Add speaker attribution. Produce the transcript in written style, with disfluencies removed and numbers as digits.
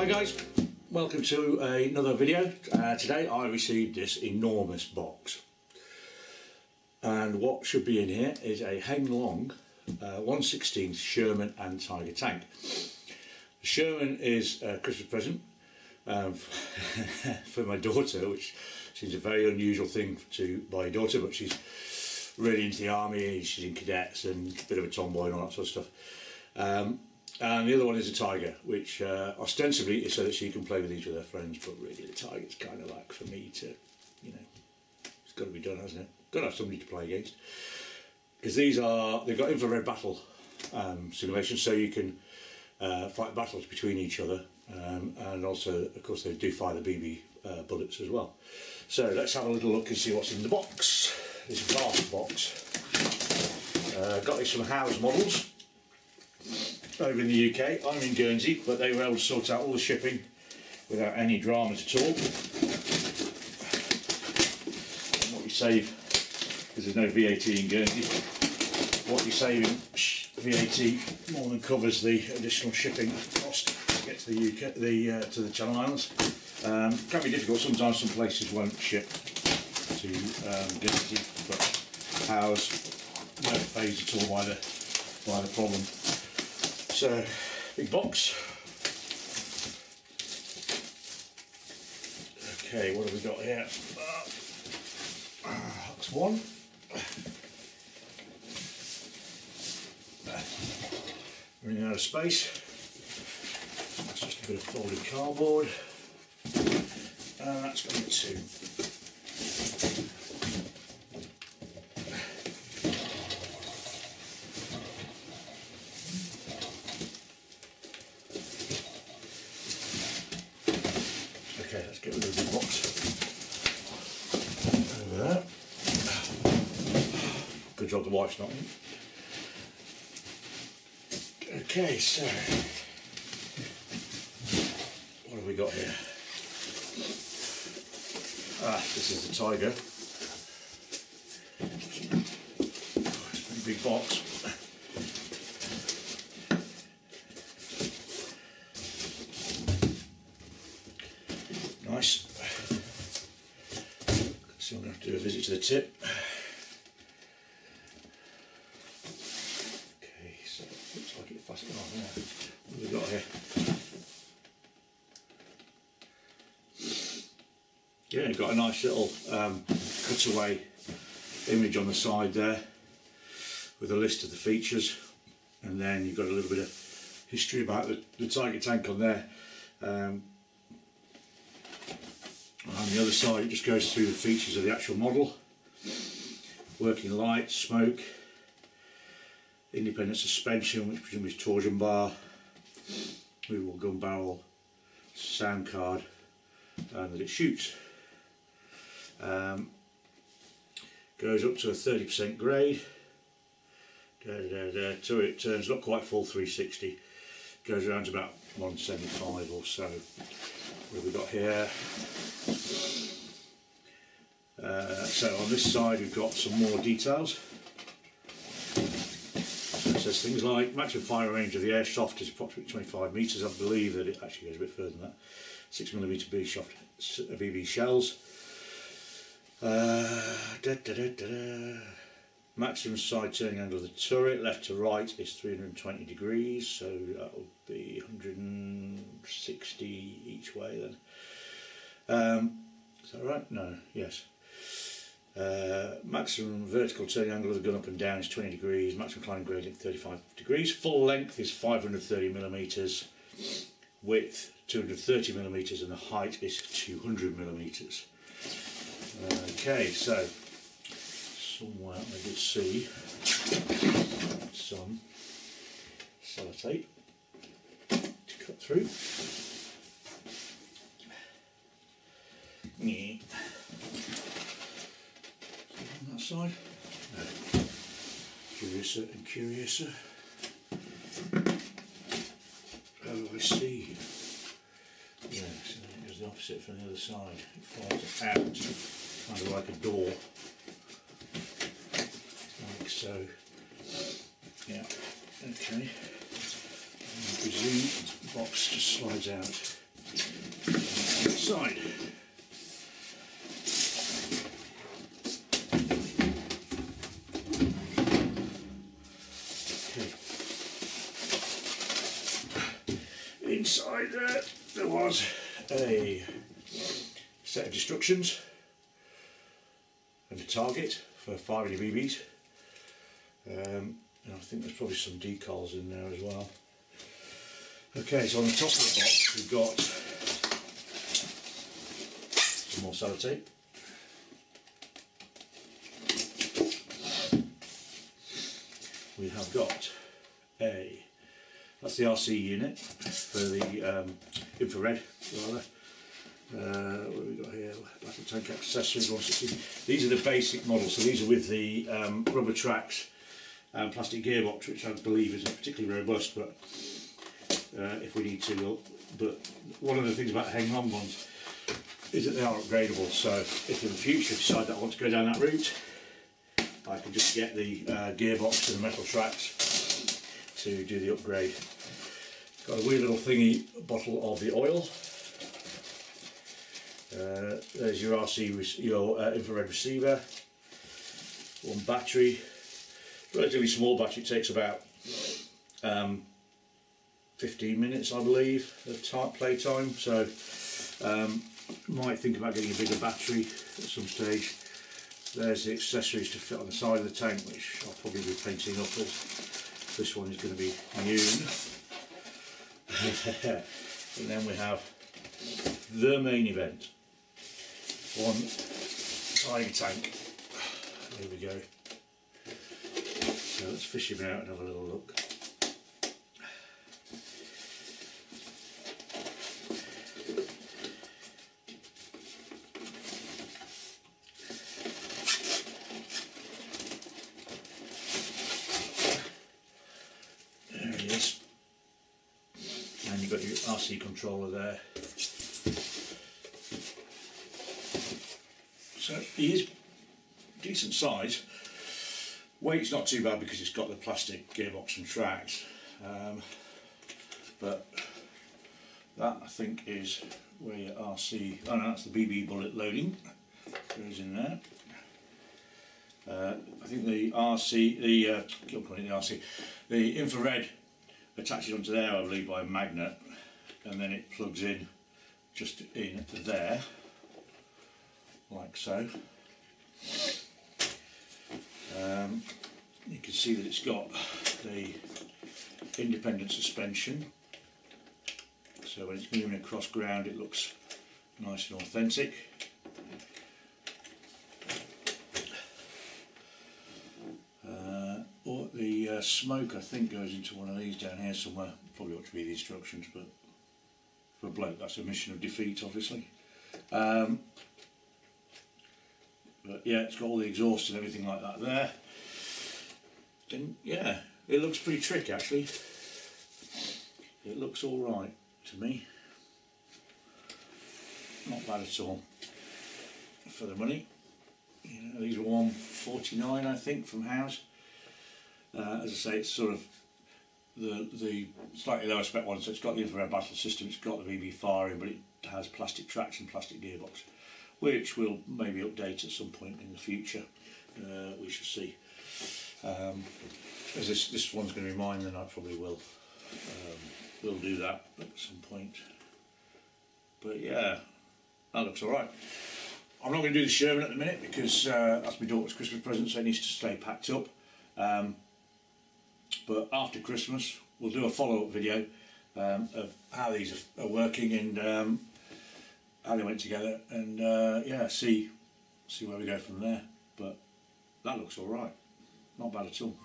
Speaker 1: Hi guys, welcome to another video. Today I received this enormous box, and what should be in here is a heng 1/16 Sherman and Tiger tank. The Sherman is a Christmas present for my daughter, which seems a very unusual thing to buy a daughter, but she's really into the army, she's in cadets and a bit of a tomboy and all that sort of stuff. And the other one is a Tiger, which ostensibly is so that she can play with these with her friends, but really the Tiger's kind of like for me to, you know, it's got to be done, hasn't it? Got to have somebody to play against. Because they've got infrared battle simulations, so you can fight battles between each other, and also, of course, they do fire the BB bullets as well. So let's have a little look and see what's in the box. This vast box. Got me some house models. Over in the UK, I'm in Guernsey, but they were able to sort out all the shipping without any dramas at all. And what you save, because there's no VAT in Guernsey, what you save in VAT more than covers the additional shipping cost to get to the UK, to the Channel Islands. Can be difficult sometimes. Some places won't ship to Guernsey, but ours weren't phased at all by the problem. So, big box. Okay, what have we got here? That's one. Running out of space. That's just a bit of folded cardboard. And that's going to be two. Okay, let's get rid of the box over there. Good job the wife's not in. Okay, so what have we got here? This is the Tiger. Oh, it's a pretty big box. Nice. So I'm going to have to do a visit to the tip. Okay, so it looks like it fastened on there. What have we got here? Yeah, got a nice little cutaway image on the side there with a list of the features, and then you've got a little bit of history about the Tiger tank on there. On the other side it just goes through the features of the actual model: working lights, smoke, independent suspension, which presumably is torsion bar, movable gun barrel, sound card, and that it shoots. Goes up to a 30% grade. Turret turns not quite full 360. Goes around to about 175 or so. What have we got here? So on this side we've got some more details. So it says things like maximum fire range of the airsoft is approximately 25 metres. I believe that it actually goes a bit further than that. 6mm BB shells. Maximum side turning angle of the turret, left to right, is 320 degrees, so that will be 160 each way then. Is that right? No, yes. Maximum vertical turning angle of the gun up and down is 20 degrees, maximum climbing gradient 35 degrees, full length is 530mm, width 230mm, and the height is 200mm. Okay, so somewhere I did see some sellotape to cut through. Yeah. On that side. No. Curiouser and curiouser. Oh, I see. Yeah, so it goes the opposite from the other side. It falls out, kind of like a door. Like so. Yeah, okay. I presume the box just slides out side. Okay. Inside there was a set of instructions and a target for firing your BBs. And I think there's probably some decals in there as well. Okay, so on the top of the box we've got some more sellotape. We have got that's the RC unit for the infrared rather. What have we got here? Battle tank accessories 160. These are the basic models, so these are with the rubber tracks and plastic gearbox, which I believe isn't particularly robust, but if we need to. But one of the things about heng ones is that they are upgradable, so if in the future I decide that I want to go down that route, I can just get the gearbox and the metal tracks to do the upgrade. Got a wee little thingy bottle of the oil. There's your infrared receiver, one battery, relatively small battery, it takes about 15 minutes I believe of play time, so might think about getting a bigger battery at some stage. There's the accessories to fit on the side of the tank, which I'll probably be painting up as this one is going to be hewn. And then we have the main event. One tiny tank. Here we go. So let's fish him out and have a little look. There he is. And you've got your RC controller there. So he is decent size. Weight's not too bad because it's got the plastic gearbox and tracks, but that I think is where your RC, oh no, that's the BB bullet loading, goes in there. I think the RC, the infrared attaches onto there I believe by a magnet, and then it plugs in just in there, like so. You can see that it's got the independent suspension, so when it's moving across ground it looks nice and authentic. Or the smoke I think goes into one of these down here somewhere, probably ought to be the instructions, but for a bloke that's a mission of defeat obviously. But yeah, it's got all the exhaust and everything like that there. And yeah, it looks pretty trick actually. It looks alright to me. Not bad at all for the money. You know, these were $149 I think from House. As I say, it's sort of the slightly lower spec one, so it's got the infrared battle system, it's got the BB firing, but it has plastic tracks and plastic gearbox, which we'll maybe update at some point in the future. We shall see. As this one's going to be mine, then I probably will do that at some point. But yeah, that looks alright. I'm not going to do the Sherman at the minute because that's my daughter's Christmas present, so it needs to stay packed up. But after Christmas we'll do a follow-up video of how these are working and how they went together, and yeah, see where we go from there. But that looks alright, not bad at all.